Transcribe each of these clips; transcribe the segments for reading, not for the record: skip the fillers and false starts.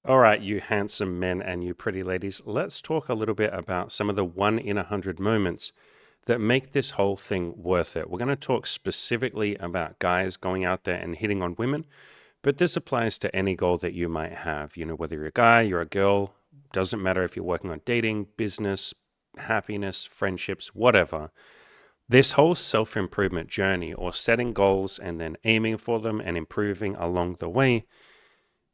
All right, you handsome men and you pretty ladies, let's talk a little bit about some of the 1 in 100 moments that make this whole thing worth it. We're going to talk specifically about guys going out there and hitting on women, but this applies to any goal that you might have. Whether you're a guy, you're a girl, doesn't matter if you're working on dating, business, happiness, friendships, whatever. This whole self improvement journey or setting goals and then aiming for them and improving along the way,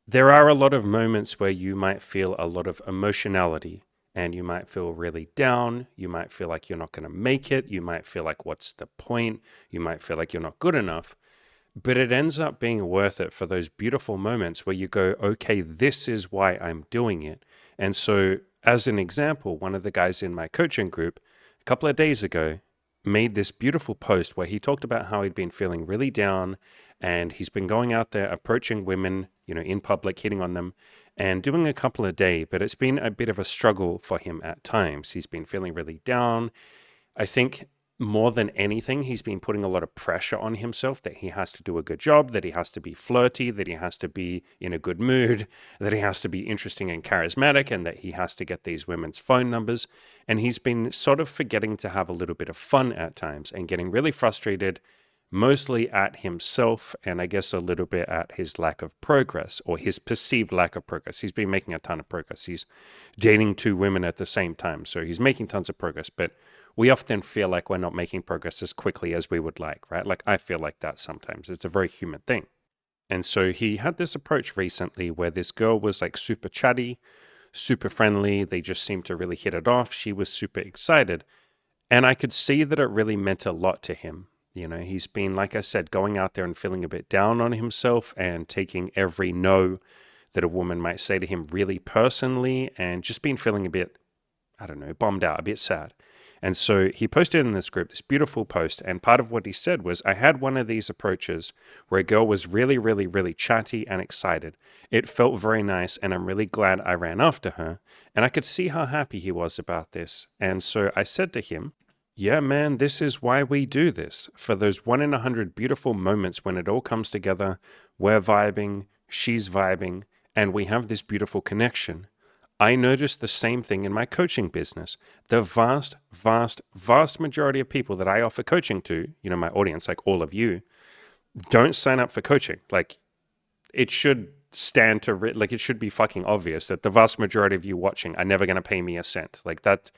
there are a lot of moments where you might feel a lot of emotionality and you might feel really down. You might feel like you're not going to make it. You might feel like, what's the point? You might feel like you're not good enough. But it ends up being worth it for those beautiful moments where you go, okay, this is why I'm doing it. And so, as an example, one of the guys in my coaching group a couple of days ago made this beautiful post where he talked about how he'd been feeling really down and he's been going out there approaching women, in public, hitting on them and doing a couple a day, but it's been a bit of a struggle for him at times. He's been feeling really down. I think more than anything, he's been putting a lot of pressure on himself that he has to do a good job, that he has to be flirty, that he has to be in a good mood, that he has to be interesting and charismatic, and that he has to get these women's phone numbers. And he's been sort of forgetting to have a little bit of fun at times and getting really frustrated, mostly at himself and I guess a little bit at his lack of progress or his perceived lack of progress. He's been making a ton of progress. He's dating two women at the same time, so he's making tons of progress, but we often feel like we're not making progress as quickly as we would like, right? Like I feel like that sometimes. It's a very human thing. And so he had this approach recently where this girl was like super chatty, super friendly. They just seemed to really hit it off. She was super excited. And I could see that it really meant a lot to him. He's been, like I said, going out there and feeling a bit down on himself and taking every no that a woman might say to him really personally and just been feeling a bit, I don't know, bummed out, a bit sad. And so he posted in this group this beautiful post. And part of what he said was, I had one of these approaches where a girl was really, really, really chatty and excited. It felt very nice. And I'm really glad I ran after her. And I could see how happy he was about this. And so I said to him, yeah, man, this is why we do this. For those 1 in 100 beautiful moments when it all comes together, we're vibing, she's vibing, and we have this beautiful connection. I noticed the same thing in my coaching business. The vast, vast, vast majority of people that I offer coaching to, my audience, like all of you, don't sign up for coaching. Like it should stand to, like it should be fucking obvious that the vast majority of you watching are never going to pay me a cent. Like that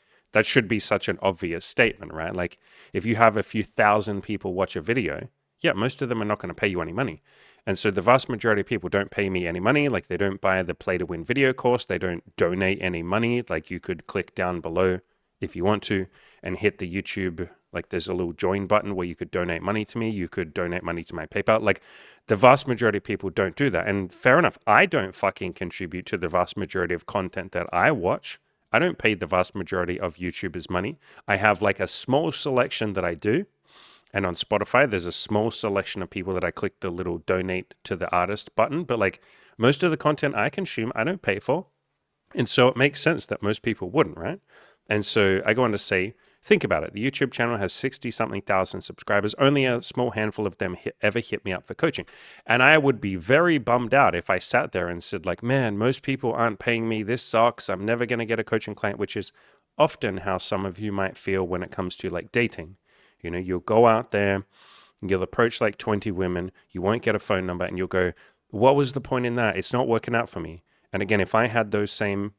should be such an obvious statement, right? Like if you have a few thousand people watch a video, yeah, most of them are not going to pay you any money. And so the vast majority of people don't pay me any money. Like they don't buy the Play to Win video course. They don't donate any money. Like you could click down below if you want to and hit the YouTube. Like there's a little join button where you could donate money to me. You could donate money to my PayPal. Like the vast majority of people don't do that. And fair enough. I don't fucking contribute to the vast majority of content that I watch. I don't pay the vast majority of YouTubers money. I have like a small selection that I do. And on Spotify, there's a small selection of people that I click the little donate to the artist button. But like most of the content I consume, I don't pay for. And so it makes sense that most people wouldn't, right? And so I go on to say, think about it. The YouTube channel has 60 something thousand subscribers. Only a small handful of them ever hit me up for coaching. And I would be very bummed out if I sat there and said like, man, most people aren't paying me. This sucks. I'm never going to get a coaching client, which is often how some of you might feel when it comes to like dating. You'll go out there, you'll approach like 20 women, you won't get a phone number, and you'll go, what was the point in that? It's not working out for me. And again, if I had those same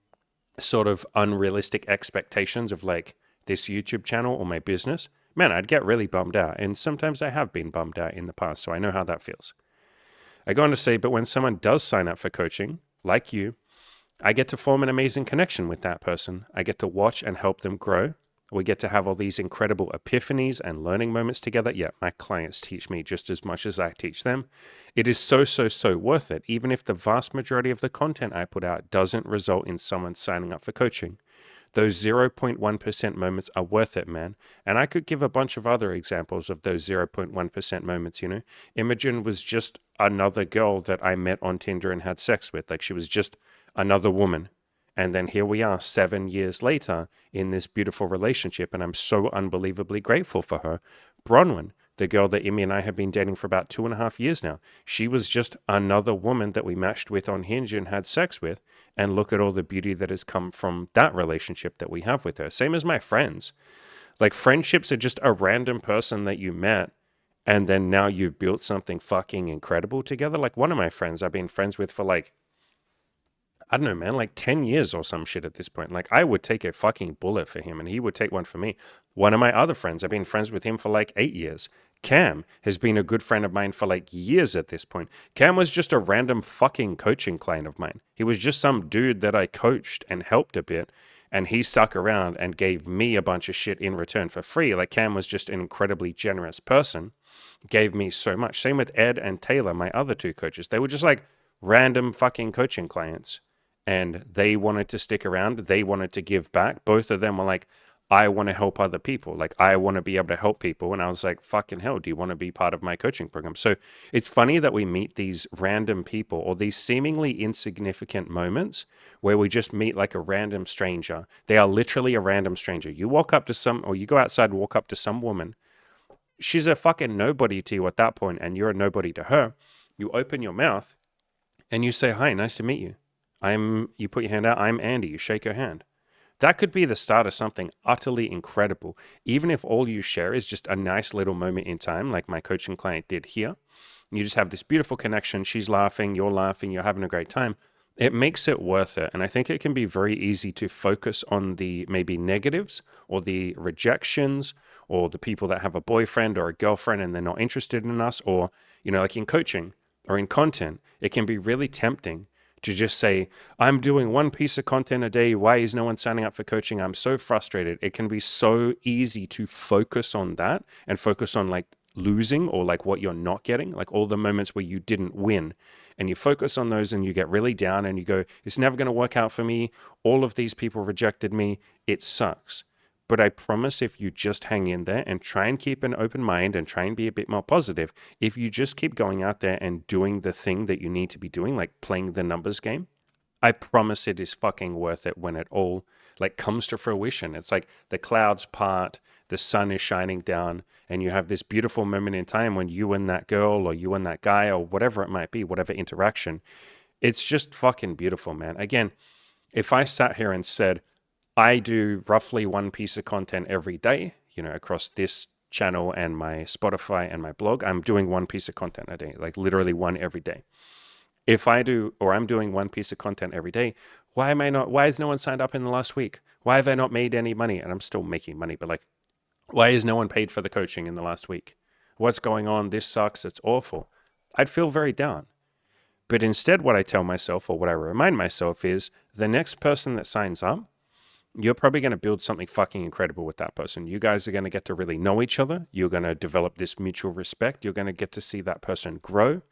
sort of unrealistic expectations of like this YouTube channel or my business, man, I'd get really bummed out. And sometimes I have been bummed out in the past, so I know how that feels. I go on to say, but when someone does sign up for coaching, like you, I get to form an amazing connection with that person. I get to watch and help them grow. We get to have all these incredible epiphanies and learning moments together. Yeah, my clients teach me just as much as I teach them. It is so, so, so worth it, even if the vast majority of the content I put out doesn't result in someone signing up for coaching. Those 0.1% moments are worth it, man. And I could give a bunch of other examples of those 0.1% moments, Imogen was just another girl that I met on Tinder and had sex with. Like she was just another woman. And then here we are 7 years later in this beautiful relationship, and I'm so unbelievably grateful for her. Bronwyn, the girl that Emmy and I have been dating for about 2.5 years now. She was just another woman that we matched with on Hinge and had sex with. And look at all the beauty that has come from that relationship that we have with her. Same as my friends. Like friendships are just a random person that you met and then now you've built something fucking incredible together. Like one of my friends I've been friends with for like, I don't know, man, like 10 years or some shit at this point. Like I would take a fucking bullet for him and he would take one for me. One of my other friends, I've been friends with him for like 8 years. Cam has been a good friend of mine for like years at this point. Cam was just a random fucking coaching client of mine. He was just some dude that I coached and helped a bit. And he stuck around and gave me a bunch of shit in return for free. Like Cam was just an incredibly generous person, gave me so much. Same with Ed and Taylor, my other two coaches. They were just like random fucking coaching clients. And they wanted to stick around. They wanted to give back. Both of them were like, I want to help other people. Like, I want to be able to help people. And I was like, fucking hell, do you want to be part of my coaching program? So it's funny that we meet these random people or these seemingly insignificant moments where we just meet like a random stranger. They are literally a random stranger. You walk up to some, or you go outside and walk up to some woman. She's a fucking nobody to you at that point, and you're a nobody to her. You open your mouth and you say, hi, nice to meet you. You put your hand out, I'm Andy, you shake her hand. That could be the start of something utterly incredible. Even if all you share is just a nice little moment in time, like my coaching client did here. You just have this beautiful connection. She's laughing, you're having a great time. It makes it worth it. And I think it can be very easy to focus on the maybe negatives or the rejections or the people that have a boyfriend or a girlfriend and they're not interested in us, or, like in coaching or in content, it can be really tempting to just say, I'm doing one piece of content a day. Why is no one signing up for coaching? I'm so frustrated. It can be so easy to focus on that and focus on like losing or like what you're not getting, like all the moments where you didn't win. And you focus on those and you get really down and you go, it's never going to work out for me. All of these people rejected me. It sucks. But I promise if you just hang in there and try and keep an open mind and try and be a bit more positive, if you just keep going out there and doing the thing that you need to be doing, like playing the numbers game, I promise it is fucking worth it when it all like comes to fruition. It's like the clouds part, the sun is shining down, and you have this beautiful moment in time when you and that girl or you and that guy or whatever it might be, whatever interaction, it's just fucking beautiful, man. Again, if I sat here and said, I do roughly one piece of content every day, across this channel and my Spotify and my blog, I'm doing one piece of content a day, like literally one every day. If I'm doing one piece of content every day, why has no one signed up in the last week? Why have I not made any money? And I'm still making money, but like, why is no one paid for the coaching in the last week? What's going on? This sucks. It's awful. I'd feel very down. But instead, what I tell myself or what I remind myself is the next person that signs up, you're probably going to build something fucking incredible with that person. You guys are going to get to really know each other. You're going to develop this mutual respect. You're going to get to see that person grow.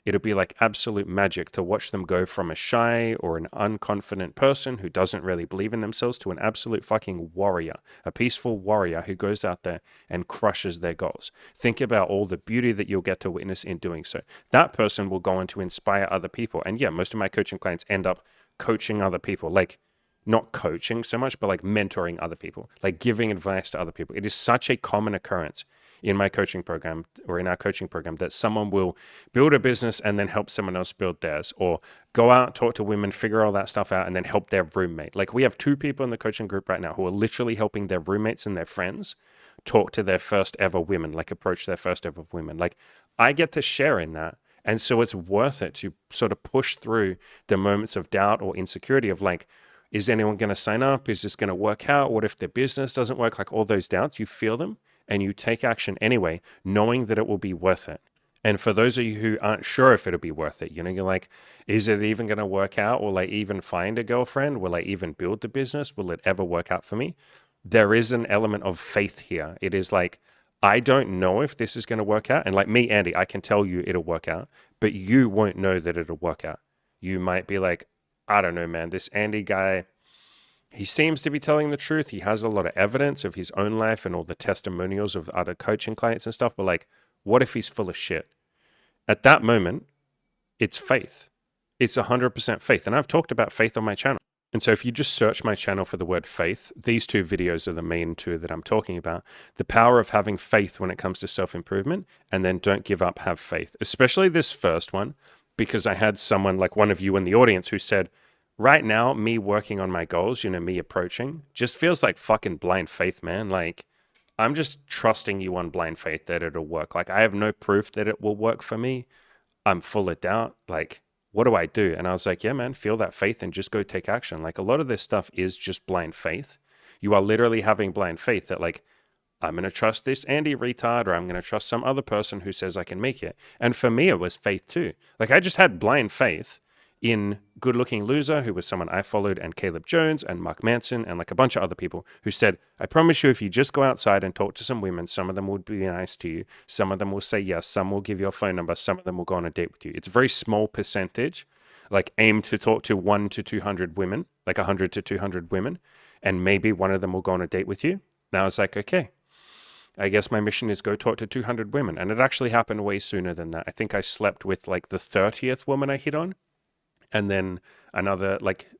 It'll be like absolute magic to watch them go from a shy or an unconfident person who doesn't really believe in themselves to an absolute fucking warrior, a peaceful warrior who goes out there and crushes their goals. Think about all the beauty that you'll get to witness in doing so. That person will go on to inspire other people. And yeah, most of my coaching clients end up coaching other people, like not coaching so much, but like mentoring other people, like giving advice to other people. It is such a common occurrence in my coaching program or in our coaching program that someone will build a business and then help someone else build theirs, or go out, talk to women, figure all that stuff out, and then help their roommate. Like we have 2 people in the coaching group right now who are literally helping their roommates and their friends talk to their first ever women, like approach their first ever women. Like I get to share in that. And so it's worth it to sort of push through the moments of doubt or insecurity of like, is anyone going to sign up? Is this going to work out? What if their business doesn't work? Like all those doubts, you feel them and you take action anyway, knowing that it will be worth it. And for those of you who aren't sure if it'll be worth it, you're like, is it even going to work out? Will I even find a girlfriend? Will I even build the business? Will it ever work out for me? There is an element of faith here. It is like, I don't know if this is going to work out. And like me, Andy, I can tell you it'll work out, but you won't know that it'll work out. You might be like, I don't know, man, this Andy guy, he seems to be telling the truth. He has a lot of evidence of his own life and all the testimonials of other coaching clients and stuff. But like, what if he's full of shit? At that moment, it's faith. It's 100% faith. And I've talked about faith on my channel. And so if you just search my channel for the word faith, these two videos are the main two that I'm talking about. The power of having faith when it comes to self-improvement, and then don't give up, have faith. Especially this first one, because I had someone like one of you in the audience who said, right now, me working on my goals, me approaching, just feels like fucking blind faith, man. Like, I'm just trusting you on blind faith that it'll work. Like, I have no proof that it will work for me. I'm full of doubt. Like, what do I do? And I was like, yeah, man, feel that faith and just go take action. Like, a lot of this stuff is just blind faith. You are literally having blind faith that, like, I'm going to trust this Andy retard, or I'm going to trust some other person who says I can make it. And for me, it was faith too. Like, I just had blind faith in Good Looking Loser, who was someone I followed, and Caleb Jones and Mark Manson and like a bunch of other people who said, I promise you, if you just go outside and talk to some women, some of them will be nice to you. Some of them will say yes. Some will give you a phone number. Some of them will go on a date with you. It's a very small percentage, like aim to talk to 1 to 200 women, like 100 to 200 women, and maybe one of them will go on a date with you. Now it's like, okay, I guess my mission is go talk to 200 women. And it actually happened way sooner than that. I think I slept with like the 30th woman I hit on, and then another like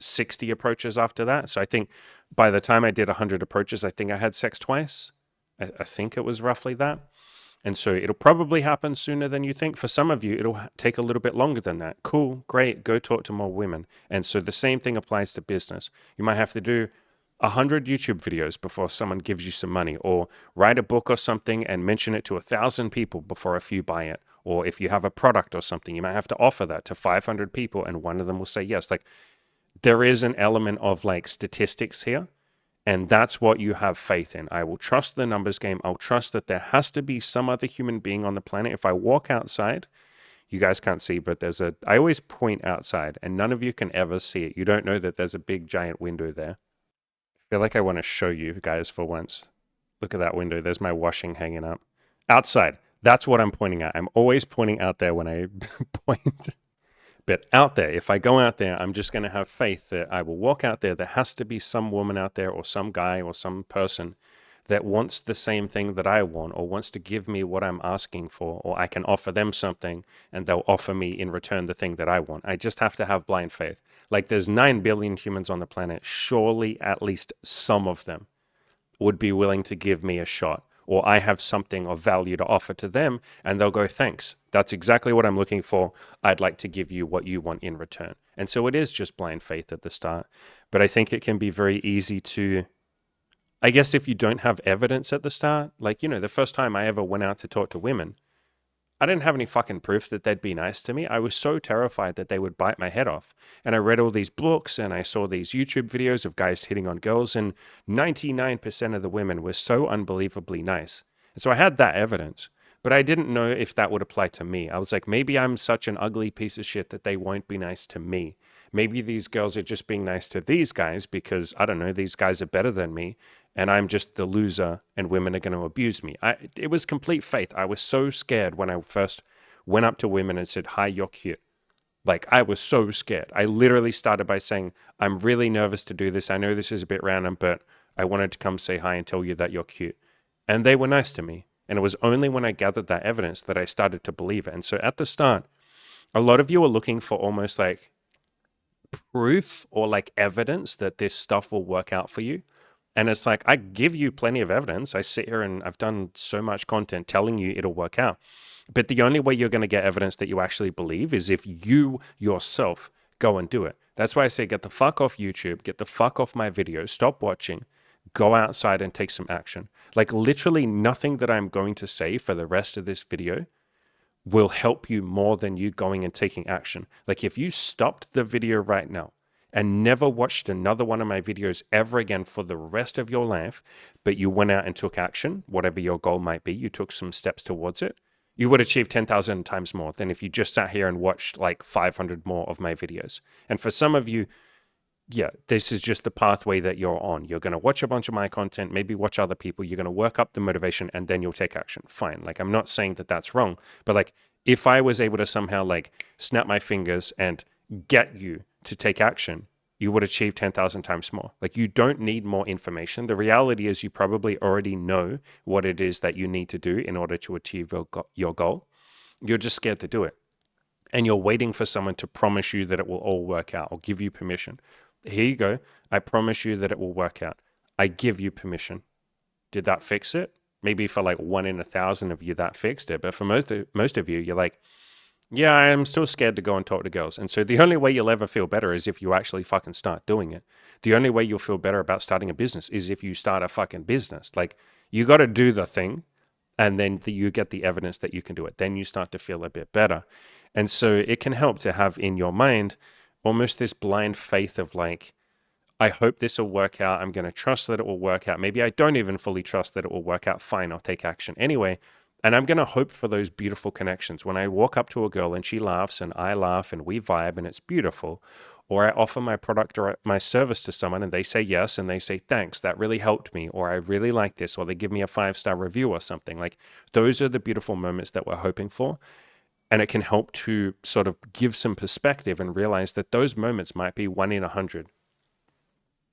60 approaches after that. So I think by the time I did 100 approaches, I think I had sex twice. I think it was roughly that. And so it'll probably happen sooner than you think. For some of you, it'll take a little bit longer than that. Cool, great, go talk to more women. And so the same thing applies to business. You might have to do 100 YouTube videos before someone gives you some money, or write a book or something and mention it to 1,000 people before a few buy it. Or if you have a product or something, you might have to offer that to 500 people and one of them will say yes. Like, there is an element of like statistics here, and that's what you have faith in. I will trust the numbers game. I'll trust that there has to be some other human being on the planet. If I walk outside, you guys can't see, but I always point outside and none of you can ever see it. You don't know that there's a big giant window there. I feel like I want to show you guys for once. Look at that window. There's my washing hanging up. Outside. That's what I'm pointing at. I'm always pointing out there when I point. But out there, if I go out there, I'm just going to have faith that I will walk out there. There has to be some woman out there or some guy or some person that wants the same thing that I want, or wants to give me what I'm asking for, or I can offer them something and they'll offer me in return the thing that I want. I just have to have blind faith. Like, there's 9 billion humans on the planet. Surely at least some of them would be willing to give me a shot, or I have something of value to offer to them, and they'll go, thanks. That's exactly what I'm looking for. I'd like to give you what you want in return. And so it is just blind faith at the start. But I think it can be very easy to, I guess if you don't have evidence at the start, like, the first time I ever went out to talk to women, I didn't have any fucking proof that they'd be nice to me. I was so terrified that they would bite my head off. And I read all these books and I saw these YouTube videos of guys hitting on girls, and 99% of the women were so unbelievably nice. And so I had that evidence, but I didn't know if that would apply to me. I was like, maybe I'm such an ugly piece of shit that they won't be nice to me. Maybe these girls are just being nice to these guys because, I don't know, these guys are better than me and I'm just the loser and women are going to abuse me. It was complete faith. I was so scared when I first went up to women and said, hi, you're cute. Like, I was so scared. I literally started by saying, I'm really nervous to do this. I know this is a bit random, but I wanted to come say hi and tell you that you're cute. And they were nice to me. And it was only when I gathered that evidence that I started to believe it. And so at the start, a lot of you are looking for almost like proof or like evidence that this stuff will work out for you. And it's like, I give you plenty of evidence. I sit here and I've done so much content telling you it'll work out. But the only way you're going to get evidence that you actually believe is if you yourself go and do it. That's why I say, get the fuck off YouTube, get the fuck off my videos, stop watching, go outside and take some action. Like, literally nothing that I'm going to say for the rest of this video will help you more than you going and taking action. Like, if you stopped the video right now and never watched another one of my videos ever again for the rest of your life, but you went out and took action, whatever your goal might be, you took some steps towards it, you would achieve 10,000 times more than if you just sat here and watched like 500 more of my videos. And for some of you, yeah, this is just the pathway that you're on. You're going to watch a bunch of my content, maybe watch other people. You're going to work up the motivation and then you'll take action. Fine. Like, I'm not saying that that's wrong, but like, if I was able to somehow like snap my fingers and get you to take action, you would achieve 10,000 times more. Like, you don't need more information. The reality is you probably already know what it is that you need to do in order to achieve your goal. You're just scared to do it. And you're waiting for someone to promise you that it will all work out or give you permission. Here you go. I promise you that it will work out. I give you permission. Did that fix it? Maybe for like 1 in 1,000 of you that fixed it. But for most of you, you're like, yeah, I'm still scared to go and talk to girls. And so the only way you'll ever feel better is if you actually fucking start doing it. The only way you'll feel better about starting a business is if you start a fucking business. Like, you got to do the thing, and then you get the evidence that you can do it. Then you start to feel a bit better. And so it can help to have in your mind almost this blind faith of like, I hope this will work out. I'm going to trust that it will work out. Maybe I don't even fully trust that it will work out. Fine, I'll take action anyway. And I'm going to hope for those beautiful connections. When I walk up to a girl and she laughs and I laugh and we vibe and it's beautiful, or I offer my product or my service to someone and they say yes and they say, thanks, that really helped me, or I really like this, or they give me a 5-star review or something. Like, those are the beautiful moments that we're hoping for. And it can help to sort of give some perspective and realize that those moments might be 1 in 100.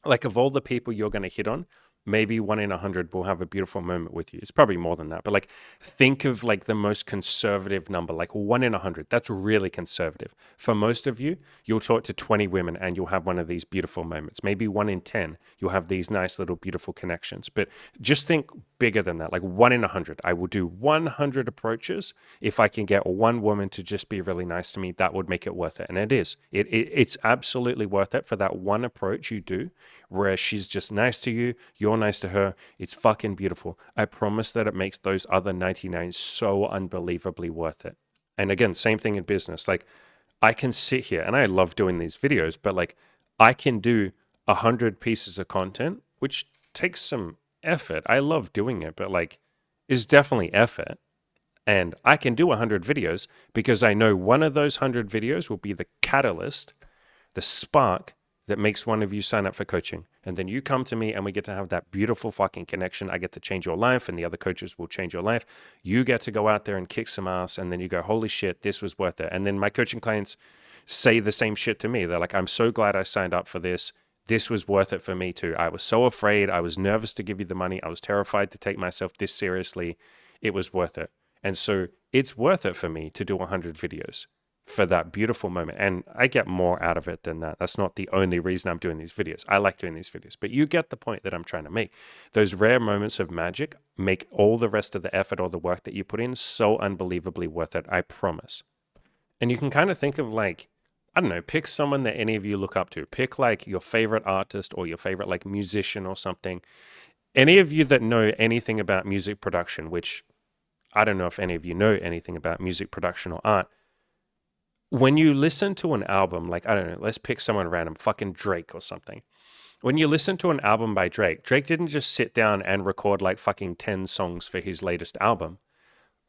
Like, of all the people you're going to hit on, maybe 1 in 100 will have a beautiful moment with you. It's probably more than that, but like, think of like the most conservative number, like 1 in 100. That's really conservative. For most of you, you'll talk to 20 women and you'll have one of these beautiful moments. Maybe 1 in 10, you'll have these nice little beautiful connections. But just think bigger than that, like 1 in 100. I will do 100 approaches. If I can get one woman to just be really nice to me, that would make it worth it. And it is. It's absolutely worth it for that one approach you do where she's just nice to you, you're nice to her. It's fucking beautiful. I promise that it makes those other 99 so unbelievably worth it. And again, same thing in business. Like, I can sit here and I love doing these videos, but like, I can do 100 pieces of content, which takes some effort. I love doing it, but like, it's definitely effort. And I can do 100 videos because I know one of those 100 videos will be the catalyst, the spark that makes one of you sign up for coaching. And then you come to me and we get to have that beautiful fucking connection. I get to change your life and the other coaches will change your life. You get to go out there and kick some ass. And then you go, holy shit, this was worth it. And then my coaching clients say the same shit to me. They're like, I'm so glad I signed up for this. This was worth it for me too. I was so afraid. I was nervous to give you the money. I was terrified to take myself this seriously. It was worth it. And so it's worth it for me to do 100 videos for that beautiful moment. And I get more out of it than that. That's not the only reason I'm doing these videos. I like doing these videos, but you get the point that I'm trying to make. Those rare moments of magic make all the rest of the effort or the work that you put in so unbelievably worth it. I promise. And you can kind of think of like, I don't know, pick someone that any of you look up to. Pick like your favorite artist or your favorite like musician or something. Any of you that know anything about music production, which I don't know if any of you know anything about music production or art. When you listen to an album, like, I don't know, let's pick someone random, fucking Drake or something. When you listen to an album by Drake, Drake didn't just sit down and record like fucking 10 songs for his latest album.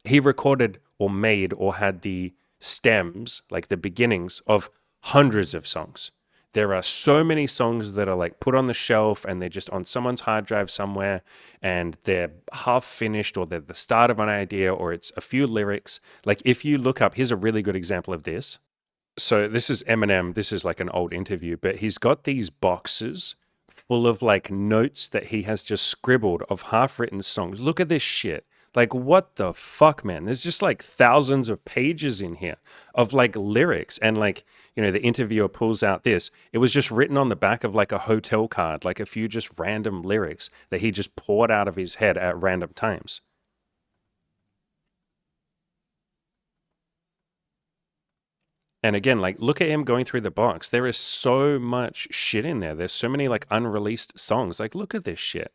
He recorded or made or had the stems, like the beginnings of hundreds of songs. There are so many songs that are like put on the shelf and they're just on someone's hard drive somewhere and they're half finished or they're the start of an idea or it's a few lyrics. Like, if you look up, here's a really good example of this. So this is Eminem. This is like an old interview, but he's got these boxes full of like notes that he has just scribbled of half written songs. Look at this shit. Like, what the fuck, man? There's just like thousands of pages in here of like lyrics. And like, you know, the interviewer pulls out this. It was just written on the back of like a hotel card, like a few just random lyrics that he just poured out of his head at random times. And again, like, look at him going through the box. There is so much shit in there. There's so many like unreleased songs. Like, look at this shit.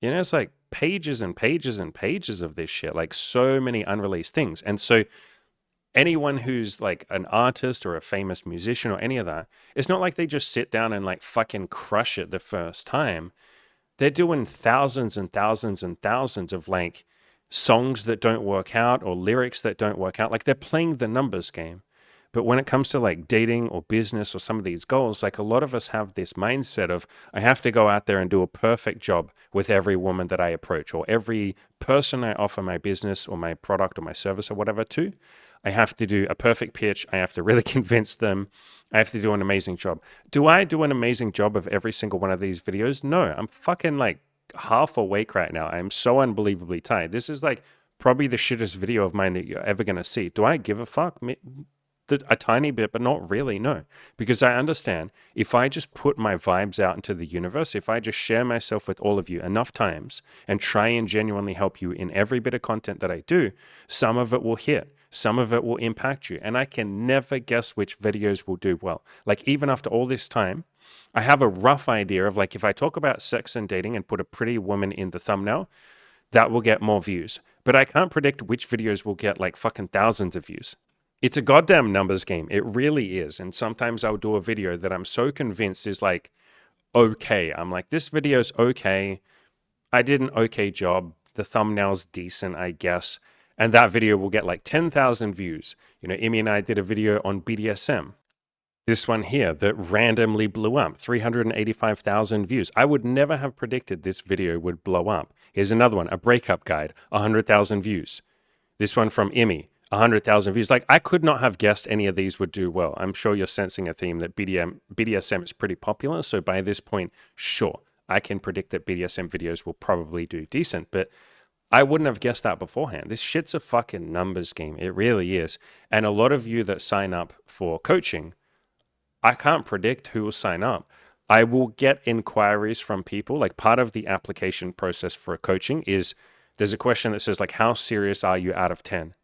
You know, it's like pages and pages and pages of this shit, like so many unreleased things. And so anyone who's like an artist or a famous musician or any of that, it's not like they just sit down and like fucking crush it the first time. They're doing thousands and thousands and thousands of like songs that don't work out or lyrics that don't work out. Like, they're playing the numbers game. But when it comes to like dating or business or some of these goals, like, a lot of us have this mindset of, I have to go out there and do a perfect job with every woman that I approach or every person I offer my business or my product or my service or whatever to. I have to do a perfect pitch. I have to really convince them. I have to do an amazing job. Do I do an amazing job of every single one of these videos? No, I'm fucking like half awake right now. I'm so unbelievably tired. This is like probably the shittest video of mine that you're ever going to see. Do I give a fuck? a tiny bit, but not really, no. Because I understand if I just put my vibes out into the universe, if I just share myself with all of you enough times and try and genuinely help you in every bit of content that I do, some of it will hit, some of it will impact you. And I can never guess which videos will do well. Like, even after all this time, I have a rough idea of like, if I talk about sex and dating and put a pretty woman in the thumbnail, that will get more views. But I can't predict which videos will get like fucking thousands of views. It's a goddamn numbers game. It really is. And sometimes I'll do a video that I'm so convinced is like, okay. I'm like, this video's okay. I did an okay job. The thumbnail's decent, I guess. And that video will get like 10,000 views. You know, Imi and I did a video on BDSM. This one here that randomly blew up, 385,000 views. I would never have predicted this video would blow up. Here's another one, a breakup guide, 100,000 views. This one from Imi, 100,000 views. Like, I could not have guessed any of these would do well. I'm sure you're sensing a theme that BDSM is pretty popular. So by this point, sure, I can predict that BDSM videos will probably do decent, but I wouldn't have guessed that beforehand. This shit's a fucking numbers game. It really is. And a lot of you that sign up for coaching, I can't predict who will sign up. I will get inquiries from people. Like, part of the application process for a coaching is there's a question that says like, how serious are you out of 10?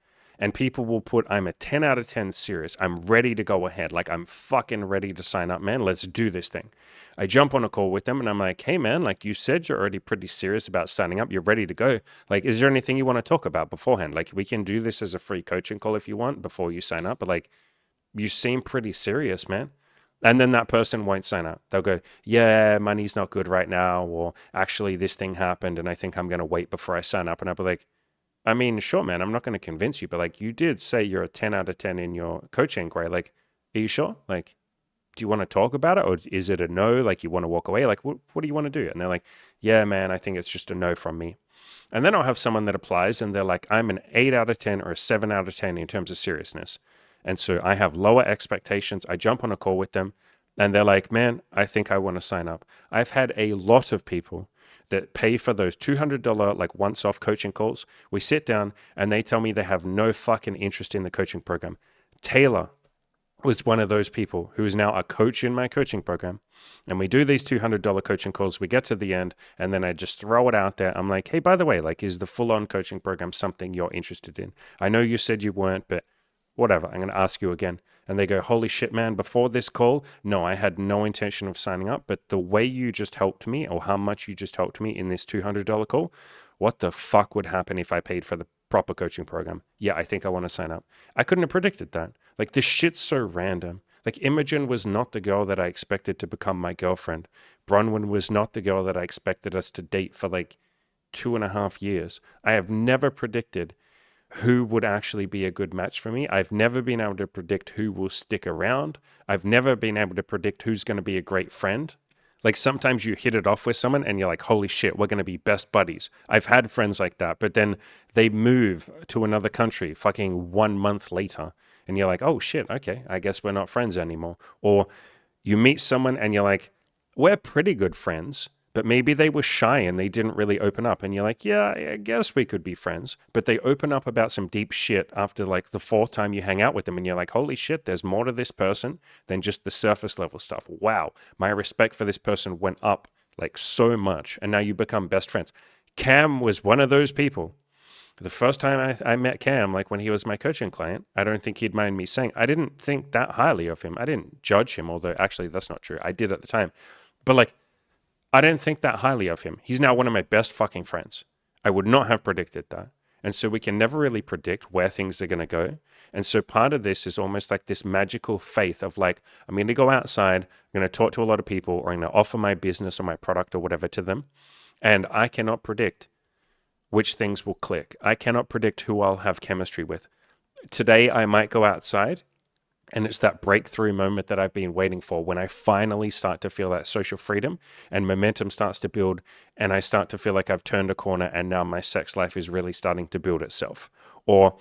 And people will put, I'm a 10 out of 10 serious. I'm ready to go ahead. Like, I'm fucking ready to sign up, man. Let's do this thing. I jump on a call with them and I'm like, hey man, like, you said you're already pretty serious about signing up. You're ready to go. Like, is there anything you want to talk about beforehand? Like, we can do this as a free coaching call if you want before you sign up. But like, you seem pretty serious, man. And then that person won't sign up. They'll go, yeah, money's not good right now. Or actually this thing happened and I think I'm going to wait before I sign up. And I'll be like, I mean, sure, man, I'm not going to convince you. But like, you did say you're a 10 out of 10 in your coaching inquiry. Like, are you sure? Like, do you want to talk about it? Or is it a no? Like, you want to walk away? Like, what do you want to do? And they're like, yeah, man, I think it's just a no from me. And then I'll have someone that applies and they're like, I'm an 8 out of 10 or a 7 out of 10 in terms of seriousness. And so I have lower expectations. I jump on a call with them and they're like, man, I think I want to sign up. I've had a lot of people that pay for those $200 like once-off coaching calls. We sit down and they tell me they have no fucking interest in the coaching program. Taylor was one of those people who is now a coach in my coaching program. And we do these $200 coaching calls. We get to the end and then I just throw it out there. I'm like, hey, by the way, like, is the full-on coaching program something you're interested in? I know you said you weren't, but whatever, I'm going to ask you again. And they go, holy shit, man, before this call, no, I had no intention of signing up. But the way you just helped me, or how much you just helped me in this $200 call, what the fuck would happen if I paid for the proper coaching program? Yeah, I think I want to sign up. I couldn't have predicted that. Like, this shit's so random. Like, Imogen was not the girl that I expected to become my girlfriend. Bronwyn was not the girl that I expected us to date for like 2.5 years. I have never predicted who would actually be a good match for me. I've never been able to predict who will stick around. I've never been able to predict who's going to be a great friend. Like, sometimes you hit it off with someone and you're like, holy shit, we're going to be best buddies. I've had friends like that, but then they move to another country fucking 1 month later. And you're like, oh shit, okay, I guess we're not friends anymore. Or you meet someone and you're like, we're pretty good friends, but maybe they were shy and they didn't really open up. And you're like, yeah, I guess we could be friends. But they open up about some deep shit after like the 4th time you hang out with them. And you're like, holy shit, there's more to this person than just the surface level stuff. Wow, my respect for this person went up like so much. And now you become best friends. Cam was one of those people. The first time I met Cam, like when he was my coaching client, I don't think he'd mind me saying, I didn't think that highly of him. I didn't judge him, although actually that's not true. I did at the time. But like, I didn't think that highly of him. He's now one of my best fucking friends. I would not have predicted that. And so we can never really predict where things are going to go. And so part of this is almost like this magical faith of like, I'm going to go outside, I'm going to talk to a lot of people, or I'm going to offer my business or my product or whatever to them. And I cannot predict which things will click. I cannot predict who I'll have chemistry with. Today, I might go outside and it's that breakthrough moment that I've been waiting for when I finally start to feel that social freedom and momentum starts to build and I start to feel like I've turned a corner and now my sex life is really starting to build itself. Or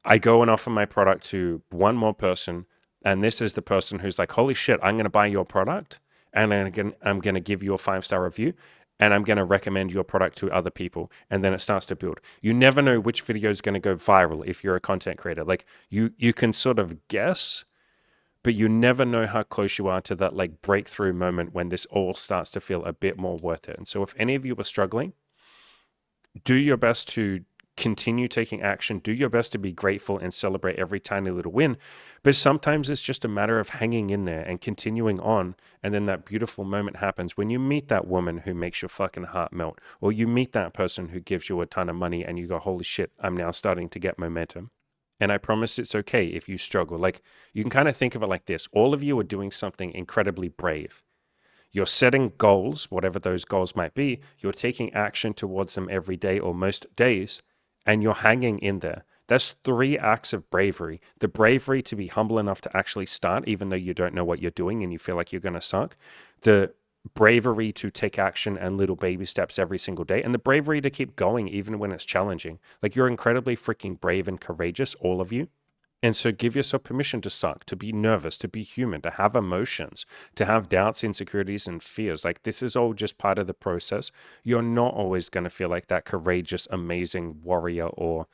I go and offer my product to one more person and this is the person who's like, holy shit, I'm going to buy your product and I'm going to give you a 5-star review. and I'm going to recommend your product to other people. And then it starts to build. You never know which video is going to go viral if you're a content creator. Like you can sort of guess, but you never know how close you are to that like breakthrough moment when this all starts to feel a bit more worth it. And so if any of you are struggling, do your best to continue taking action. Do your best to be grateful and celebrate every tiny little win. But sometimes it's just a matter of hanging in there and continuing on. And then that beautiful moment happens when you meet that woman who makes your fucking heart melt, or you meet that person who gives you a ton of money and you go, holy shit, I'm now starting to get momentum. And I promise it's okay if you struggle. Like, you can kind of think of it like this. All of you are doing something incredibly brave. You're setting goals, whatever those goals might be. You're taking action towards them every day or most days, and you're hanging in there. That's 3 acts of bravery. The bravery to be humble enough to actually start, even though you don't know what you're doing and you feel like you're going to suck. The bravery to take action and little baby steps every single day. And the bravery to keep going even when it's challenging. Like, you're incredibly freaking brave and courageous, all of you. And so give yourself permission to suck, to be nervous, to be human, to have emotions, to have doubts, insecurities, and fears. Like, this is all just part of the process. You're not always going to feel like that courageous, amazing warrior, or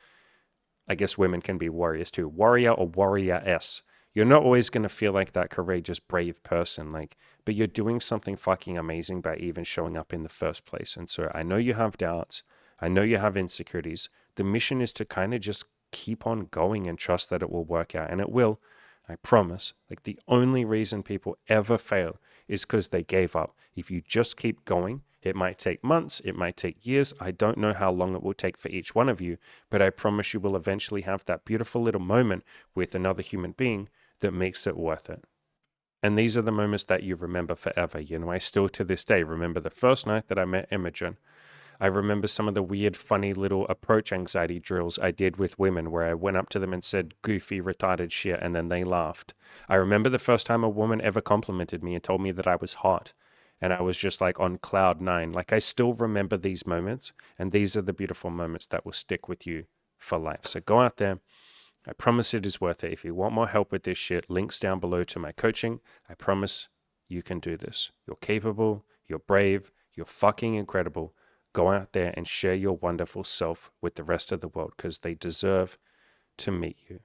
I guess women can be warriors too, warrior or warrior-ess. You're not always going to feel like that courageous, brave person, like, but you're doing something fucking amazing by even showing up in the first place. And so I know you have doubts. I know you have insecurities. The mission is to kind of just keep on going and trust that it will work out. And it will, I promise. Like, the only reason people ever fail is because they gave up. If you just keep going, it might take months, it might take years. I don't know how long it will take for each one of you, but I promise you will eventually have that beautiful little moment with another human being that makes it worth it. And these are the moments that you remember forever. You know, I still to this day remember the first night that I met Imogen. I remember some of the weird, funny little approach anxiety drills I did with women where I went up to them and said goofy, retarded shit, and then they laughed. I remember the first time a woman ever complimented me and told me that I was hot. And I was just like on cloud 9. Like, I still remember these moments, and these are the beautiful moments that will stick with you for life. So go out there. I promise it is worth it. If you want more help with this shit, links down below to my coaching. I promise you can do this. You're capable, you're brave, you're fucking incredible. Go out there and share your wonderful self with the rest of the world because they deserve to meet you.